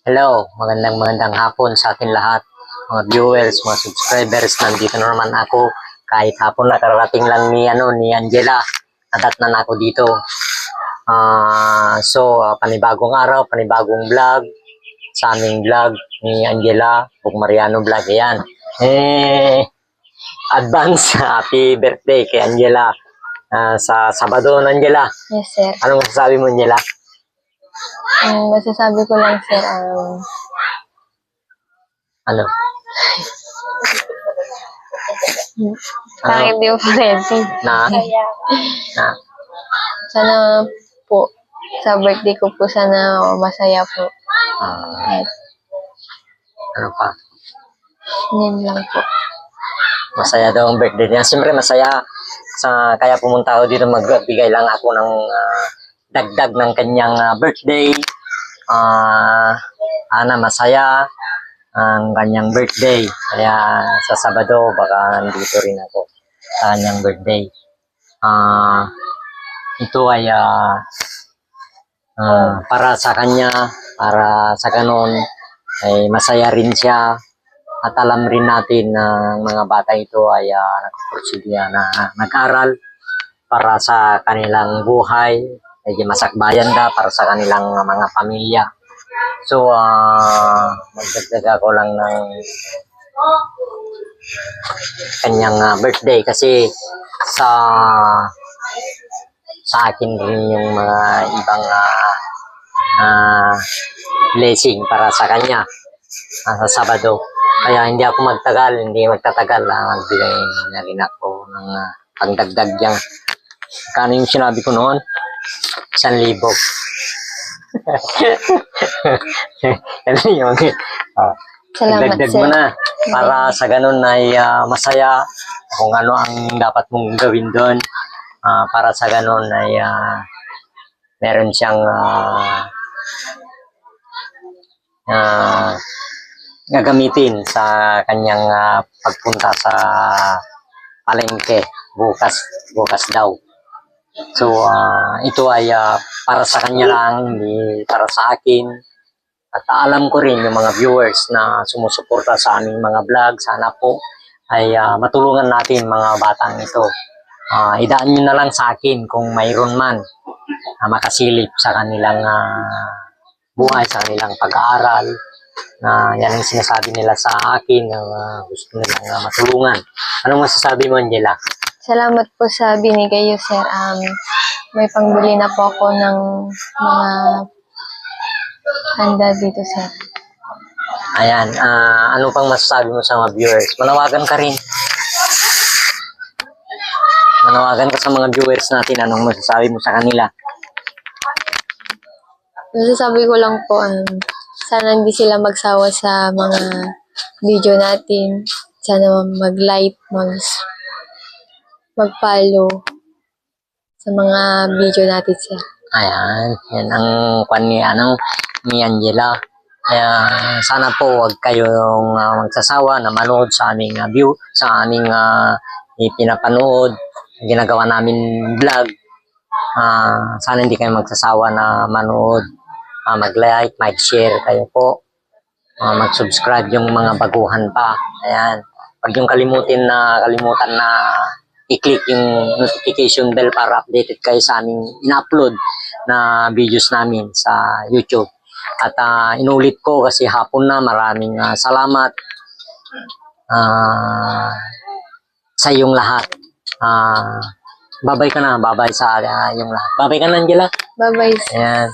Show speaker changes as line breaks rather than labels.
Hello, magandang hapon sa atin lahat. Mga viewers, mga subscribers, nandito na naman ako. Kahit hapon na kararating lang ni Angela. Nadatnan ako dito. Panibagong araw, panibagong vlog. Sa aming vlog ni Angela, Bug Mariano Vlog. Ayan. Advance happy birthday kay Angela. Sa Sabado, Angela.
Yes, sir.
Anong masasabi mo, Angela?
Masasabi ko lang, sir,
Ano?
parang hindi ko ready.
Na?
Sana po, sa birthday ko po, sana masaya po. At
Ano pa?
yun lang po.
Masaya daw ang birthday niya. Siyempre masaya. Kaya pumunta ako dito, magbigay lang ako ng dagdag ng kanyang birthday. Ana masaya ang kanyang birthday. Kaya sa Sabado baka nandito rin ako sa kanyang birthday. Ito ay para sa kanya, para sa ganon ay masaya rin siya. At alam rin natin na mga bata ito ay nagpupursigya na nag-aral para sa kanilang buhay, medyo masakbayan para sa kanilang mga pamilya. So, magdagdag ako lang ng kanyang birthday kasi sa akin rin yung mga ibang blessing para sa kanya sa Sabado. Kaya hindi ako magtatagal, magbigay na rin ako ng pangdagdag yan. Kano yung sinabi ko noon? 1,000. Ano yung
Salamat,
dagdag
sir.
mo na para sa ganun ay masaya kung ano ang dapat mong gawin doon. Para sa ganun ay meron siyang gagamitin sa kanyang pagpunta sa palengke bukas daw. So ito ay para sa kanya lang, hindi para sa akin. At alam ko rin yung mga viewers na sumusuporta sa aming mga vlog, sana po ay matulungan natin mga batang ito. Idaan nyo na lang sa akin kung mayroon man makasilip sa kanilang buhay, sa kanilang pag-aaral. Yan ang sinasabi nila sa akin na gusto nilang matulungan. Anong masasabi mo, Angela?
Salamat po sa binigay niyo, sir. May pangbili na po ako ng mga handa dito, sir.
Ayan, ano pang masasabi mo sa mga viewers? Manawagan ka rin. Manawagan ka sa mga viewers natin. Anong masasabi mo sa kanila?
Masasabi ko lang po, sana hindi sila magsawa sa mga video natin. Sana mag-like, mag-follow sa mga video natin, sir.
Ayan, yan ang kwan ni Angela. Kaya sana po wag kayong magsasawa na manood sa aming sa aming ipinapanood, ginagawa namin vlog. Sana hindi kayo magsasawa na manood, mag-like, mag-share kayo po, mag-subscribe yung mga baguhan pa. Ayan, wag yung kalimutan na i-click yung notification bell para updated kayo sa aming in-upload na videos namin sa YouTube. At inulit ko kasi hapon na, maraming salamat sa iyong lahat. Babay ka na, babay sa iyong lahat. Babay ka na, Angela.
Bye-bye, sir.
Ayan.